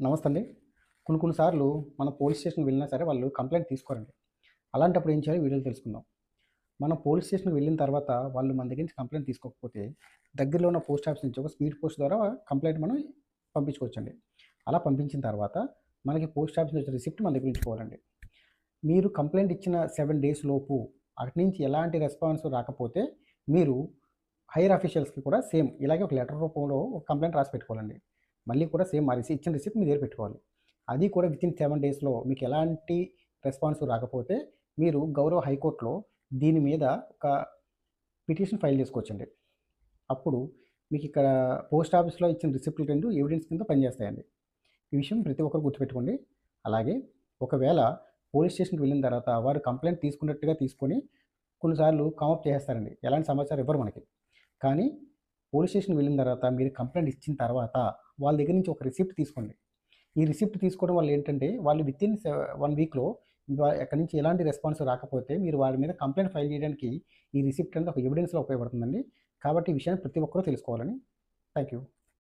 నమస్తే అండి. కొన్ని సార్లు మన పోలీస్ స్టేషన్‌కి వెళ్ళినా సరే వాళ్ళు కంప్లెయింట్ తీసుకోరండి. అలాంటప్పుడు ఏం చేయాలో వీడియోలో తెలుసుకుందాం. మనం పోలీస్ స్టేషన్‌కి వెళ్ళిన తర్వాత వాళ్ళు మన దగ్గర నుంచి కంప్లెయింట్ తీసుకోకపోతే దగ్గరలో ఉన్న పోస్ట్ ఆఫీస్ నుంచి ఒక స్పీడ్ పోస్ట్ ద్వారా కంప్లెయింట్ మనం పంపించుకోవచ్చండి. అలా పంపించిన తర్వాత మనకి పోస్ట్ ఆఫీస్ నుంచి రిసిప్ట్ మన దగ్గర ఉంచుకోవాలండి. మీరు కంప్లెయింట్ ఇచ్చిన 7 డేస్ లోపు అటు నుంచి ఎలాంటి రెస్పాన్స్ రాకపోతే మీరు హైయర్ అఫీషియల్స్‌కి కూడా సేమ్ ఇలాగే ఒక లెటర్ రూపంలో ఒక కంప్లెయింట్ రాసి పెట్టుకోవాలండి. మళ్ళీ కూడా సేమ్ ఆ ఇచ్చిన రిసిప్ట్ మీ దగ్గర పెట్టుకోవాలి. అది కూడా వితిన్ 7 డేస్‌లో మీకు ఎలాంటి రెస్పాన్స్ రాకపోతే మీరు గౌరవ హైకోర్ట్‌లో దీని మీద ఒక పిటిషన్ ఫైల్ చేసుకోవచ్చండి. అప్పుడు మీకిక్కడ పోస్ట్ ఆఫీస్‌లో ఇచ్చిన రిసిప్ట్‌లు 2 ఎవిడెన్స్ కింద పనిచేస్తాయండి. ఈ విషయం ప్రతి ఒక్కరు గుర్తుపెట్టుకోండి. అలాగే ఒకవేళ పోలీస్ స్టేషన్‌కి వెళ్ళిన తర్వాత వారు కంప్లెయింట్ తీసుకున్నట్టుగా తీసుకొని కొన్నిసార్లు కామప్ చేసేస్తారండి. ఎలాంటి సమాచారం ఇవ్వరు మనకి. కానీ పోలీస్ స్టేషన్‌కి వెళ్ళిన తర్వాత మీరు కంప్లెయింట్ ఇచ్చిన తర్వాత వాళ్ళ దగ్గర నుంచి ఒక రిసిప్ట్ తీసుకోండి. ఈ రిసిప్ట్ తీసుకోవడం వల్ల ఏంటంటే వాళ్ళు వితిన్ 1 వీక్‌లో ఎక్కడి నుంచి ఎలాంటి రెస్పాన్స్ రాకపోతే మీరు వారి మీద కంప్లెయింట్ ఫైల్ చేయడానికి ఈ రిసిప్ట్ అనేది ఒక ఎవిడెన్స్‌లా ఉపయోగపడుతుందండి. కాబట్టి ఈ విషయాన్ని ప్రతి ఒక్కరూ తెలుసుకోవాలని థాంక్ యూ.